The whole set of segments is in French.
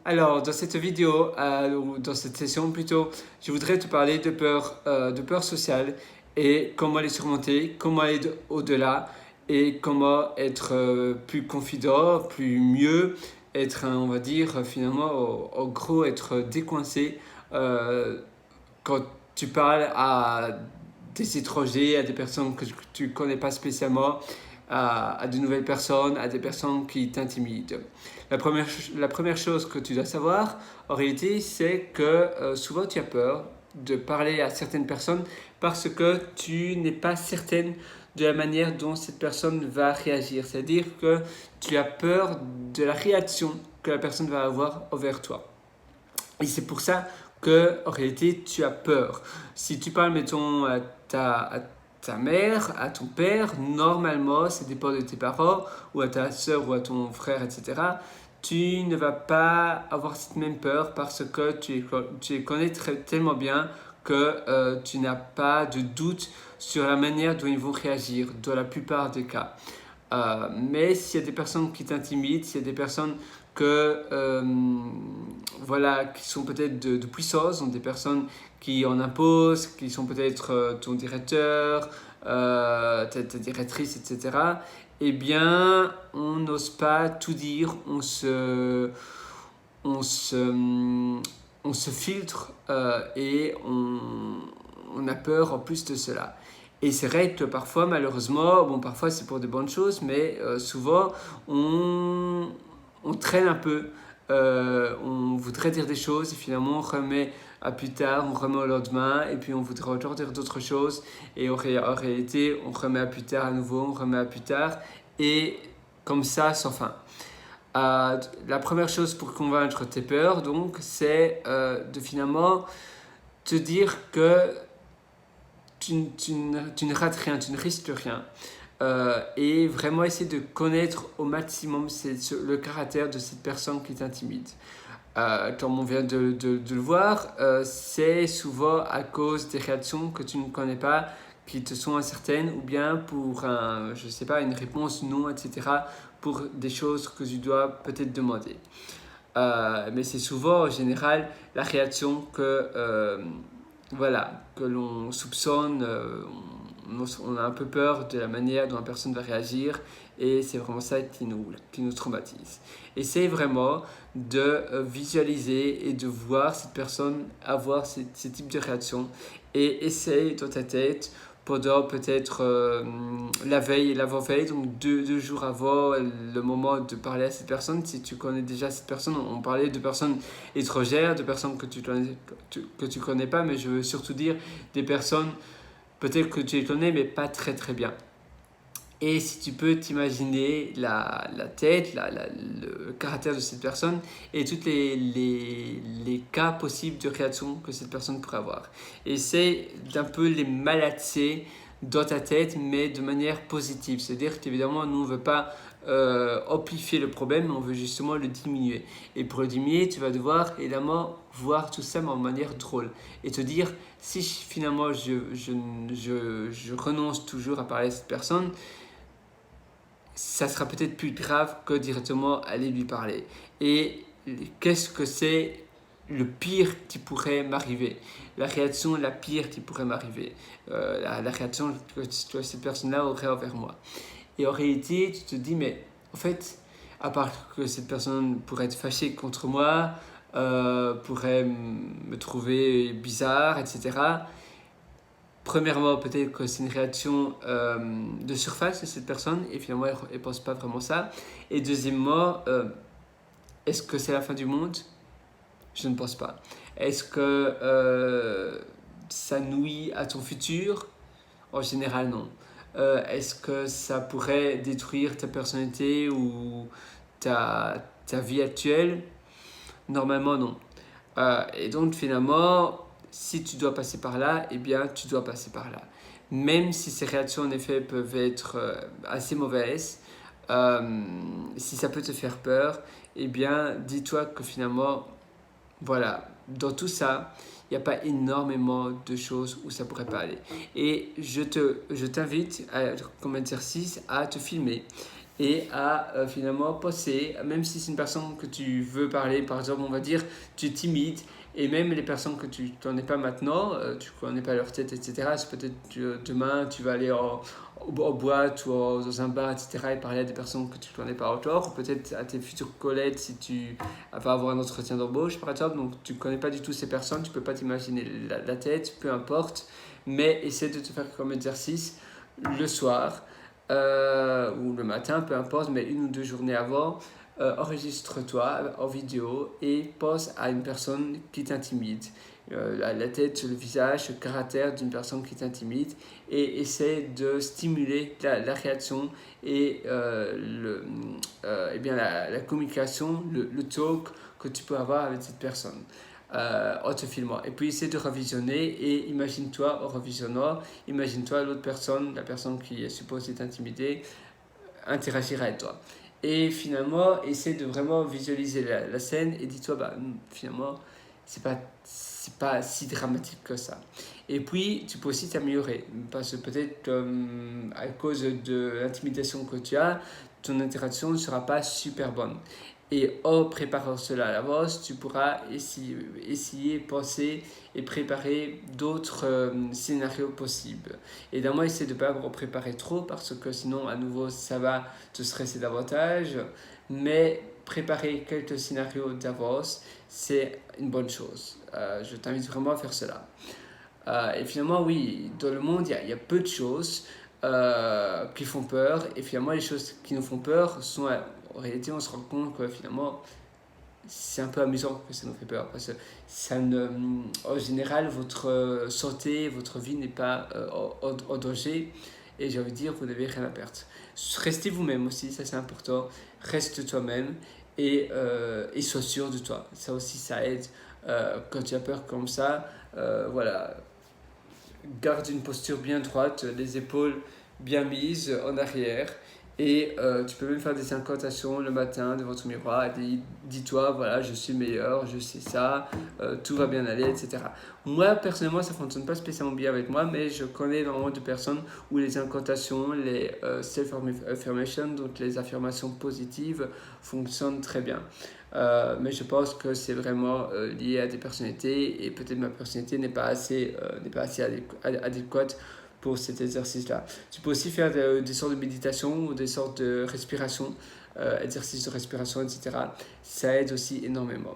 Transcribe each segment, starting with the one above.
Alors, dans cette vidéo, ou dans cette session plutôt, je voudrais te parler de peur sociale et comment les surmonter, comment aller au-delà et comment être plus confident, plus mieux, être, on va dire, finalement, en gros, être décoincé euh, quand tu parles à des étrangers, à des personnes que tu ne connais pas spécialement, à de nouvelles personnes, à des personnes qui t'intimident. La première chose que tu dois savoir, en réalité, c'est que souvent tu as peur de parler à certaines personnes parce que tu n'es pas certaine de la manière dont cette personne va réagir. C'est-à-dire que tu as peur de la réaction que la personne va avoir envers toi. Et c'est pour ça que, en réalité, tu as peur. Si tu parles, mettons, à ta mère, à ton père, normalement, ça dépend de tes parents, ou à ta soeur, ou à ton frère, etc., tu ne vas pas avoir cette même peur parce que tu les connais tellement bien que tu n'as pas de doute sur la manière dont ils vont réagir dans la plupart des cas. Mais s'il y a des personnes qui t'intimident, s'il y a des personnes voilà, qui sont peut-être de puissance, donc des personnes qui en imposent, qui sont peut-être ton directeur, ta directrice, etc., eh bien, on n'ose pas tout dire, on se, on se filtre et on a peur en plus de cela. Et c'est vrai que parfois, malheureusement, bon, parfois c'est pour de bonnes choses, mais souvent on traîne un peu. On voudrait dire des choses et finalement on remet à plus tard, on remet au lendemain et puis on voudrait encore dire d'autres choses et en réalité on remet à plus tard à nouveau, on remet à plus tard et comme ça sans fin. La première chose pour convaincre tes peurs, donc, c'est de finalement te dire que tu ne rates rien, tu ne risques rien. Et vraiment essayer de connaître au maximum le caractère de cette personne qui t'intimide. Comme on vient de le voir, c'est souvent à cause des réactions que tu ne connais pas, qui te sont incertaines, ou bien pour je sais pas, une réponse non, etc., pour des choses que tu dois peut-être demander. Mais c'est souvent en général la réaction voilà, que l'on soupçonne, on a un peu peur de la manière dont la personne va réagir et c'est vraiment ça qui nous traumatise. Essaye vraiment de visualiser et de voir cette personne avoir ces types de réactions et essaye dans ta tête pendant peut-être la veille et l'avant-veille, donc deux jours avant le moment de parler à cette personne. Si tu connais déjà cette personne, on parlait de personnes étrangères, de personnes que tu connais pas, mais je veux surtout dire des personnes peut-être que tu les connais, mais pas très très bien. Et si tu peux t'imaginer la tête, le caractère de cette personne et tous les cas possibles de réaction que cette personne pourrait avoir. Essaye d'un peu les malaxer dans ta tête, mais de manière positive. C'est-à-dire qu'évidemment, nous, on ne veut pas amplifier le problème, mais on veut justement le diminuer. Et pour le diminuer, tu vas devoir évidemment voir tout ça de manière drôle. Et te dire, si finalement je renonce toujours à parler à cette personne, ça sera peut-être plus grave que directement aller lui parler. Et qu'est-ce que c'est le pire qui pourrait m'arriver? La réaction la pire qui pourrait m'arriver. La réaction que cette personne-là aurait envers moi. Et en réalité, tu te dis, mais en fait, à part que cette personne pourrait être fâchée contre moi, pourrait me trouver bizarre, etc., premièrement, peut-être que c'est une réaction de surface de cette personne et finalement elle ne pense pas vraiment ça. Et deuxièmement, est-ce que c'est la fin du monde? Je ne pense pas. Est-ce que ça nuit à ton futur? En général, non. Est-ce que ça pourrait détruire ta personnalité ou ta vie actuelle? Normalement, non. Et donc finalement, si tu dois passer par là, eh bien tu dois passer par là. Même si ces réactions en effet peuvent être assez mauvaises, si ça peut te faire peur, eh bien dis-toi que finalement, voilà, dans tout ça, il n'y a pas énormément de choses où ça pourrait pas aller. Et je t'invite comme exercice à te filmer et à finalement penser, même si c'est une personne que tu veux parler, par exemple, on va dire, tu es timide, et même les personnes que tu n'en es pas maintenant, tu ne connais pas leur tête, etc. C'est peut-être demain, tu vas aller en boîte ou dans un bar, etc. et parler à des personnes que tu ne connais pas encore, ou peut-être à tes futurs collègues si tu vas avoir un entretien d'embauche, par exemple. Donc, tu ne connais pas du tout ces personnes, tu ne peux pas t'imaginer la tête, peu importe, mais essaie de te faire comme exercice le soir ou le matin, peu importe, mais 1 ou 2 journées avant, enregistre-toi en vidéo et pense à une personne qui t'intimide. La tête, le visage, le caractère d'une personne qui t'intimide et essaie de stimuler la réaction et, bien la communication, le talk que tu peux avoir avec cette personne. En te filmant. Et puis essaie de revisionner et imagine-toi en revisionnant, imagine-toi l'autre personne, la personne qui est supposée t'intimider, interagir avec toi. Et finalement, essaie de vraiment visualiser la scène et dis-toi, finalement, c'est pas si dramatique que ça. Et puis, tu peux aussi t'améliorer. Parce que peut-être à cause de l'intimidation que tu as, ton interaction ne sera pas super bonne. Et en préparant cela à l'avance, tu pourras essayer, penser et préparer d'autres scénarios possibles. Évidemment, essaie de ne pas en préparer trop parce que sinon, à nouveau, ça va te stresser davantage. Mais préparer quelques scénarios d'avance, c'est une bonne chose. Je t'invite vraiment à faire cela. Et finalement, oui, dans le monde, il y a peu de choses qui font peur. Et finalement, les choses qui nous font peur sont, en réalité, on se rend compte que finalement, c'est un peu amusant que ça nous fait peur. Parce que en général, votre santé, votre vie n'est pas en danger. Et j'ai envie de dire, vous n'avez rien à perdre. Restez vous-même aussi, ça c'est important. Reste toi-même et sois sûr de toi. Ça aussi, ça aide. Quand tu as peur comme ça, voilà, garde une posture bien droite, les épaules bien mises en arrière. Et tu peux même faire des incantations le matin devant ton miroir. Et dis-toi, voilà, je suis meilleur, je sais ça, tout va bien aller, etc. Moi, personnellement, ça ne fonctionne pas spécialement bien avec moi, mais je connais énormément de personnes où les incantations, les self-affirmation, donc les affirmations positives, fonctionnent très bien. Mais je pense que c'est vraiment lié à des personnalités et peut-être ma personnalité n'est pas assez adéquate pour cet exercice-là. Tu peux aussi faire des sortes de méditation ou des sortes de respiration, exercices de respiration, etc. Ça aide aussi énormément.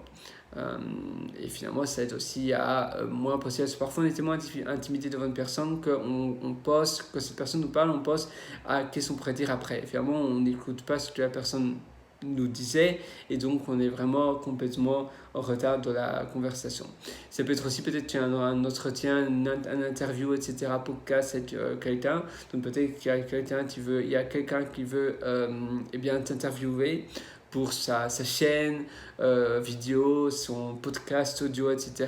Et finalement, ça aide aussi à moins penser. Parce que parfois, on est tellement intimidé devant une personne qu'on pense, que cette personne nous parle, on pense à qu'est-ce qu'on pourrait dire après. Et finalement, on n'écoute pas ce que la personne nous disait et donc on est vraiment complètement en retard dans la conversation. Ça peut être aussi peut-être tu as un entretien, un interview, etc. podcast avec quelqu'un, donc peut-être qu'il y a quelqu'un qui veut eh bien t'interviewer pour sa chaîne vidéo, son podcast audio, etc.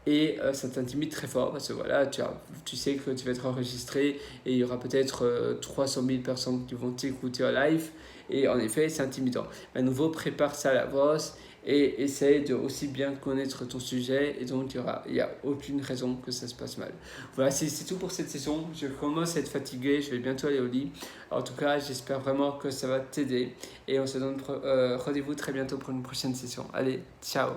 Et ça t'intimide très fort parce que voilà, tu sais que tu vas être enregistré et il y aura peut-être 300 000 personnes qui vont t'écouter en live. Et en effet, c'est intimidant. À nouveau, prépare ça à l'avance et essaye de aussi bien connaître ton sujet. Et donc, il n'y a aucune raison que ça se passe mal. Voilà, c'est tout pour cette session. Je commence à être fatigué. Je vais bientôt aller au lit. En tout cas, j'espère vraiment que ça va t'aider. Et on se donne rendez-vous très bientôt pour une prochaine session. Allez, ciao!